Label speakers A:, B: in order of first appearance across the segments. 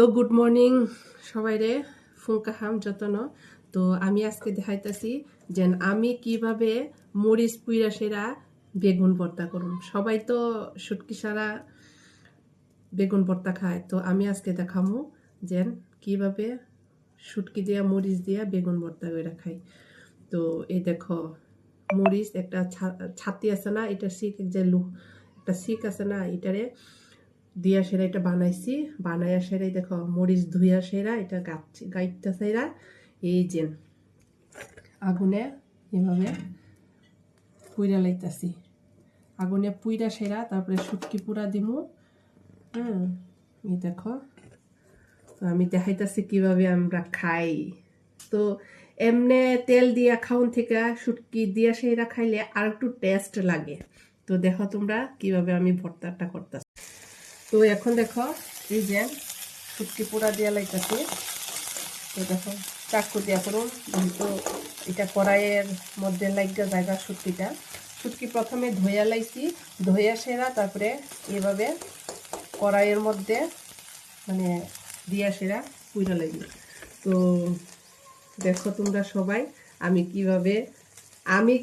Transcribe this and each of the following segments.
A: তো good morning সবাই রে ফুঙ্কা হাম যতন। তো আমি আজকে দেখাইতেছি যে আমি কিভাবে মরিচ পুইরা সেরা বেগুন ভর্তা করুন। সবাই তো শুটকি সারা বেগুন ভর্তা খায়, তো আমি আজকে দেখামু যে কিভাবে শুটকি দিয়া মরিচ দিয়া বেগুন ভর্তা করে খাই। তো এই দেখো মরিচ একটা ছাতি আছে না, এটা শিক যে একটা শিক আছে না, এটারে দিয়া সেরা এটা বানাইছি। বানাইয়া সেরাই দেখো মরিচ ধুইয়া সেরা এটা গাইটটা সেরা এই যে আগুনে এভাবে পুইরা লাইতাছি। আগুনে পুইরা সেরা তারপরে শুটকি পুরা দিমু। এই দেখো, তো আমি দেখাইতাছি কিভাবে আমরা খাই। তো এমনে তেল দিয়া খাউন থেকে শুটকি দিয়া সেরা খাইলে আর একটু টেস্ট লাগে। তো দেখো তোমরা কিভাবে আমি ভর্তাটা করতেছি। তো এখন দেখো এই যে শুটকি পোড়া দিয়া লাইতেছি। তো দেখো চাকু দিয়া করুন, তো এটা কড়াইয়ের মধ্যে লাগা জায়গা শুটকি প্রথমে ধুইয়া লাইছি, ধুইয়া সেরা তারপরে এইভাবে কড়াইয়ের মধ্যে মানে দিয়া সেরা পুইরা লাগবে। তো দেখো তোমরা সবাই আমি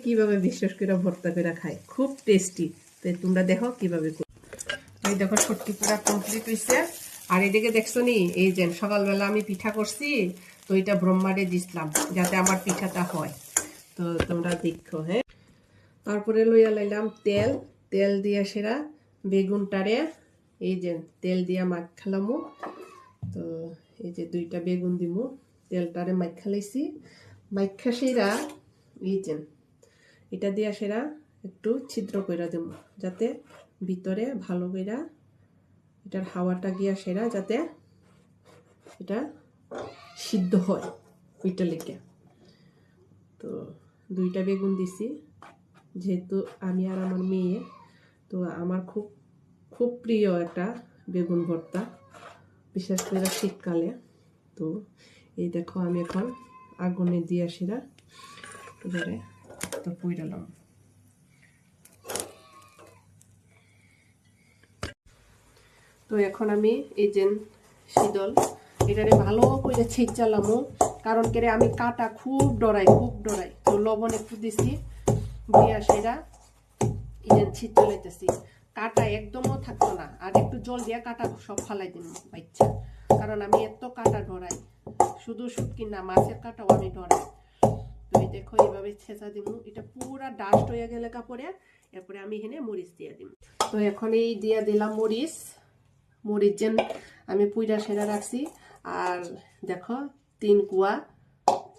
A: কিভাবে বিশেষ করে ভর্তা করে খাই, খুব টেস্টি। তো তোমরা দেখো কিভাবে। এই দেখো শুটকি পুরা কমপ্লিট হয়েছে। আর এদিকে দেখছো নি, এই যে সকালবেলা আমি পিঠা করছি, তো এটা ব্রহ্মারে দিছিলাম যাতে আমার পিঠাটা হয়। তো তোমরা দেখো। হ্যাঁ, তারপরে লইয়া লাইলাম তেল। তেল দিয়ে সেরা বেগুনটারে এই যে তেল দিয়া মাখালামু। তো এই যে দুইটা বেগুন দিমু, তেলটারে মাখা লাইছি। মাখা সেরা এই যে এটা দিয়া সেরা একটু ছিদ্র কইরা দেবো যাতে ভিতরে ভালো কইরা এটার হাওয়াটা গিয়া সেরা যাতে এটা সিদ্ধ হয় ওইটা লেগে। তো দুইটা বেগুন দিছি, যেহেতু আমি আর আমার মেয়ে, তো আমার খুব খুব প্রিয় একটা বেগুন ভর্তা, বিশেষ করে শীতকালে। তো এই দেখো আমি এখন আগুনে দিয়ে সেরা এবারে তো পুইরালাম। তো এখন আমি এই যে শীতল এটারে ভালো করে ছিঁচালামো, কারণ কেরে আমি কাটা খুব ডরাই। তো লবণ একটু দিছি, দিয়া সেরা এই যে ছিঁচা লাইতেছি। কাটা একদমও থাকতো না, আর একটু জল দিয়া কাটা সব ফালাই দিন বাচ্চা, কারণ আমি এত কাটা ডরাই। শুধু শুটকি না, মাছের কাটাও আমি ডরাই। তো এই দেখো এইভাবে ছেঁচা দিব, এটা পুরা ডাস্ট হয়ে গেলে কাপড়ে। এরপরে আমি এখানে মরিচ দিয়ে দিব। তো এখন এই দিয়া দিলাম মরিচ যেন আমি পুইরা সেরা রাখছি। আর দেখো 3 কুয়া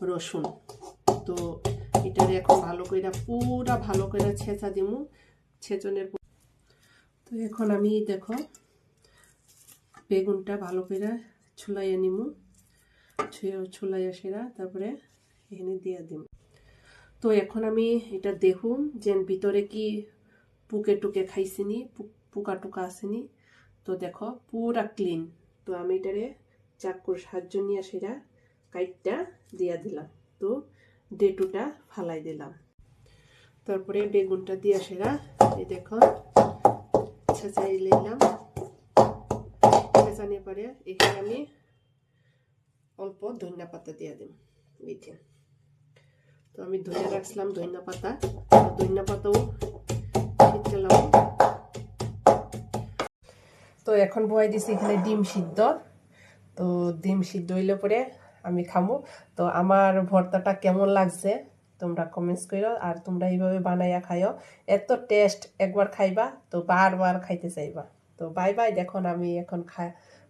A: রসুন। তো এটারে এখন ভালো করে পুরা ভালো করে ছেঁচা দিমু ছেঁচনের। তো এখন আমি দেখো বেগুনটা ভালো করে ছুলাইয়া নিমু, ছুলাইয়া সেরা তারপরে এখানে দিয়ে দিব। তো এখন আমি এটা দেখুন যে ভিতরে কি পুকে টুকে খাইছিনি, পোকা টুকা আসেনি। তো দেখো পুরা ক্লিন। তো আমি এটারে চাকুর সাহায্য নিয়ে সেরা কাইটটা দিয়া দিলাম। তো ডেটুটা ফালাই দিলাম, তারপরে বেগুনটা দিয়া সেরা এই দেখো ছেঁচাই নিলাম। ছেঁচানোর পরে এখানে আমি অল্প ধনিয়া পাতা দিয়ে দিই মিঠে। তো আমি ধুয়ে রাখছিলাম ধনিয়া পাতাও ছিটলাম। তো এখন বয়াই দিছি এখানে ডিম সিদ্ধ। তো ডিম সিদ্ধ হইলে পরে আমি খামু। তো আমার ভর্তাটা কেমন লাগছে তোমরা কমেন্টস করো, আর তোমরা এইভাবে বানাইয়া খাইও, এত টেস্ট। একবার খাইবা তো বারবার খাইতে চাইবা। তো বাই বাই। দেখুন আমি এখন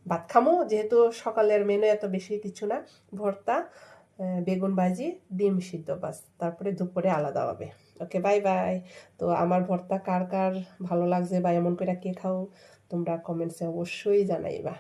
A: ভাত খামু, যেহেতু সকালের মেনু এত বেশি কিছু না, ভর্তা, বেগুন ভাজি, ডিম সিদ্ধ, বাস। তারপরে দুপুরে আলাদা হবে। ওকে, বাই বাই। তো আমার ভর্তা কার কার ভালো লাগছে বা এমন করে কে খাও তোমরা কমেন্টসে অবশ্যই জানাইবা।